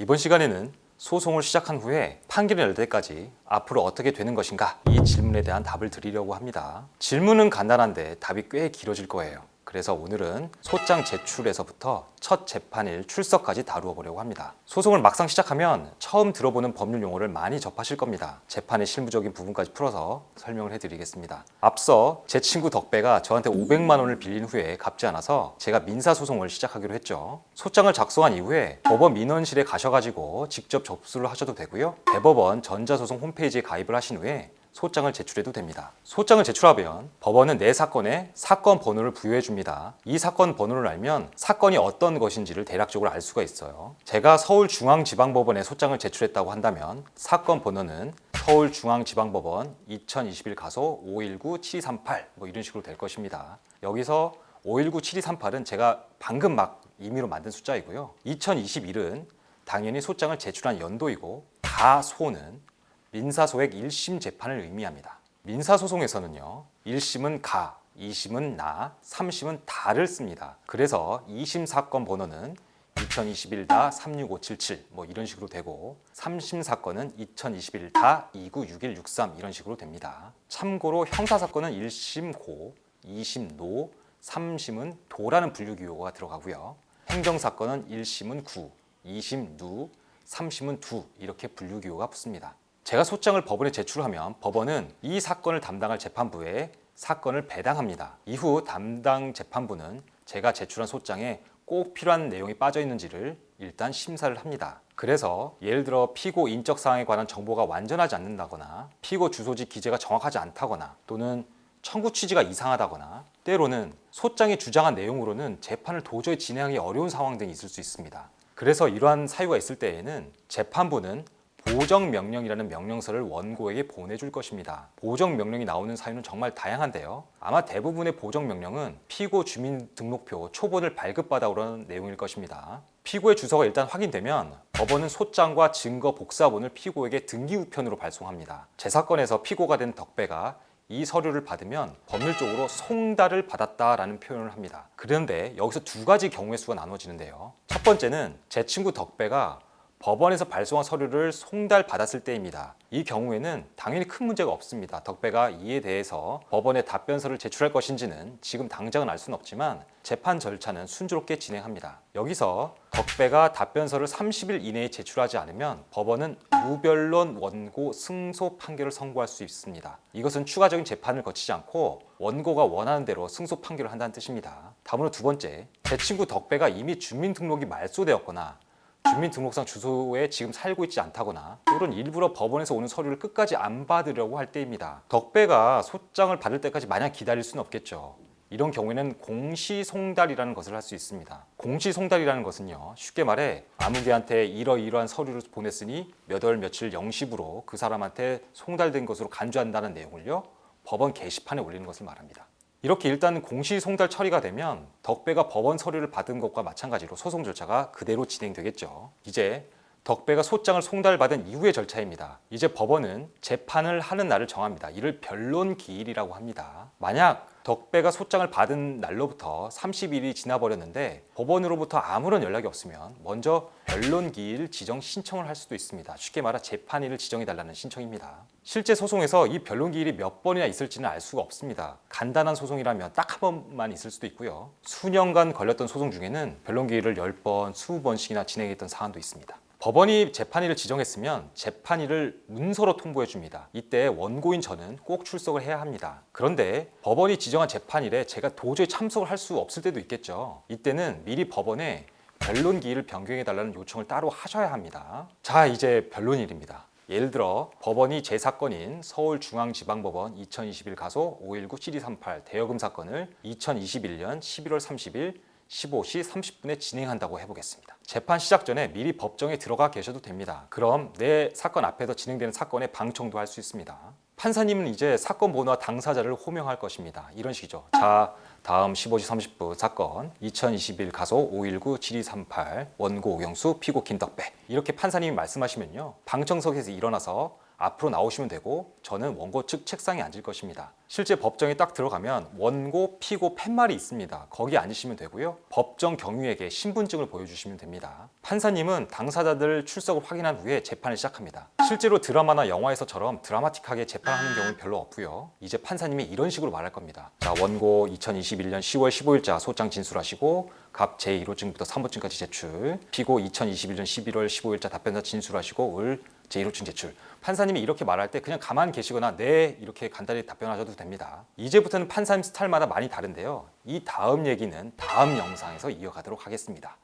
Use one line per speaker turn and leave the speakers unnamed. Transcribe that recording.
이번 시간에는 소송을 시작한 후에 판결이 날 때까지 앞으로 어떻게 되는 것인가, 이 질문에 대한 답을 드리려고 합니다. 질문은 간단한데 답이 꽤 길어질 거예요. 그래서 오늘은 소장 제출에서부터 첫 재판일 출석까지 다루어 보려고 합니다. 소송을 막상 시작하면 처음 들어보는 법률 용어를 많이 접하실 겁니다. 재판의 실무적인 부분까지 풀어서 설명을 해드리겠습니다. 앞서 제 친구 덕배가 저한테 500만 원을 빌린 후에 갚지 않아서 제가 민사소송을 시작하기로 했죠. 소장을 작성한 이후에 법원 민원실에 가셔가지고 직접 접수를 하셔도 되고요. 대법원 전자소송 홈페이지에 가입을 하신 후에 소장을 제출해도 됩니다. 소장을 제출하면 법원은 내 사건에 사건 번호를 부여해 줍니다. 이 사건 번호를 알면 사건이 어떤 것인지를 대략적으로 알 수가 있어요. 제가 서울중앙지방법원에 소장을 제출했다고 한다면 사건 번호는 서울중앙지방법원 2021 가소 519-7238 이런 식으로 될 것입니다. 여기서 519-7238은 제가 방금 막 임의로 만든 숫자이고요. 2021은 당연히 소장을 제출한 연도이고, 가소는 민사소액 1심 재판을 의미합니다. 민사소송에서는요, 1심은 가, 2심은 나, 3심은 다를 씁니다. 그래서 2심 사건 번호는 2021-36577 이런 식으로 되고, 3심 사건은 2021-296163 이런 식으로 됩니다. 참고로 형사사건은 1심 고, 2심 노, 3심은 도라는 분류기호가 들어가고요. 행정사건은 1심은 구, 2심 누, 3심은 두 이렇게 분류기호가 붙습니다. 제가 소장을 법원에 제출하면 법원은 이 사건을 담당할 재판부에 사건을 배당합니다. 이후 담당 재판부는 제가 제출한 소장에 꼭 필요한 내용이 빠져 있는지를 일단 심사를 합니다. 그래서 예를 들어 피고 인적 사항에 관한 정보가 완전하지 않는다거나, 피고 주소지 기재가 정확하지 않다거나, 또는 청구 취지가 이상하다거나, 때로는 소장이 주장한 내용으로는 재판을 도저히 진행하기 어려운 상황 등이 있을 수 있습니다. 그래서 이러한 사유가 있을 때에는 재판부는 보정명령이라는 명령서를 원고에게 보내줄 것입니다. 보정명령이 나오는 사유는 정말 다양한데요. 아마 대부분의 보정명령은 피고 주민등록표 초본을 발급받아 오라는 내용일 것입니다. 피고의 주소가 일단 확인되면 법원은 소장과 증거 복사본을 피고에게 등기우편으로 발송합니다. 제 사건에서 피고가 된 덕배가 이 서류를 받으면 법률적으로 송달을 받았다라는 표현을 합니다. 그런데 여기서 두 가지 경우의 수가 나눠지는데요. 첫 번째는 제 친구 덕배가 법원에서 발송한 서류를 송달받았을 때입니다. 이 경우에는 당연히 큰 문제가 없습니다. 덕배가 이에 대해서 법원에 답변서를 제출할 것인지는 지금 당장은 알 수는 없지만 재판 절차는 순조롭게 진행합니다. 여기서 덕배가 답변서를 30일 이내에 제출하지 않으면 법원은 무변론 원고 승소 판결을 선고할 수 있습니다. 이것은 추가적인 재판을 거치지 않고 원고가 원하는 대로 승소 판결을 한다는 뜻입니다. 다음으로 두 번째, 제 친구 덕배가 이미 주민등록이 말소되었거나 주민등록상 주소에 지금 살고 있지 않다거나, 또는 일부러 법원에서 오는 서류를 끝까지 안 받으려고 할 때입니다. 덕배가 소장을 받을 때까지 마냥 기다릴 수는 없겠죠. 이런 경우에는 공시송달이라는 것을 할 수 있습니다. 공시송달이라는 것은요, 쉽게 말해 아무개한테 이러이러한 서류를 보냈으니 몇 월 며칠 0시부로 그 사람한테 송달된 것으로 간주한다는 내용을요, 법원 게시판에 올리는 것을 말합니다. 이렇게 일단 공시송달 처리가 되면 덕배가 법원 서류를 받은 것과 마찬가지로 소송 절차가 그대로 진행되겠죠. 이제 덕배가 소장을 송달받은 이후의 절차입니다. 이제 법원은 재판을 하는 날을 정합니다. 이를 변론기일이라고 합니다. 만약 덕배가 소장을 받은 날로부터 30일이 지나버렸는데 법원으로부터 아무런 연락이 없으면 먼저 변론기일 지정 신청을 할 수도 있습니다. 쉽게 말해 재판일을 지정해달라는 신청입니다. 실제 소송에서 이 변론기일이 몇 번이나 있을지는 알 수가 없습니다. 간단한 소송이라면 딱 한 번만 있을 수도 있고요. 수년간 걸렸던 소송 중에는 변론기일을 10번, 20번씩이나 진행했던 사안도 있습니다. 법원이 재판일을 지정했으면 재판일을 문서로 통보해 줍니다. 이때 원고인 저는 꼭 출석을 해야 합니다. 그런데 법원이 지정한 재판일에 제가 도저히 참석을 할 수 없을 때도 있겠죠. 이때는 미리 법원에 변론기일을 변경해 달라는 요청을 따로 하셔야 합니다. 자, 이제 변론일입니다. 예를 들어 법원이 제 사건인 서울중앙지방법원 2021 가소 519-7238 대여금 사건을 2021년 11월 30일 15시 30분에 진행한다고 해보겠습니다. 재판 시작 전에 미리 법정에 들어가 계셔도 됩니다. 그럼 내 사건 앞에서 진행되는 사건에 방청도 할 수 있습니다. 판사님은 이제 사건 번호와 당사자를 호명할 것입니다. 이런 식이죠. 자, 다음 15시 30분 사건 2021 가소 519-7238 원고 오경수 피고 김덕배, 이렇게 판사님이 말씀하시면요, 방청석에서 일어나서 앞으로 나오시면 되고 저는 원고 측 책상에 앉을 것입니다. 실제 법정에 딱 들어가면 원고, 피고, 팻말이 있습니다. 거기 앉으시면 되고요. 법정 경위에게 신분증을 보여주시면 됩니다. 판사님은 당사자들 출석을 확인한 후에 재판을 시작합니다. 실제로 드라마나 영화에서처럼 드라마틱하게 재판하는 경우는 별로 없고요. 이제 판사님이 이런 식으로 말할 겁니다. 자, 원고 2021년 10월 15일자 소장 진술하시고 갑 제1호증부터 3호증까지 제출. 피고 2021년 11월 15일자 답변서 진술하시고 을 제1호증 제출. 판사님이 이렇게 말할 때 그냥 가만히 계시거나 네 이렇게 간단히 답변하셔도 됩니다. 이제부터는 판사님 스타일마다 많이 다른데요. 이 다음 얘기는 다음 영상에서 이어가도록 하겠습니다.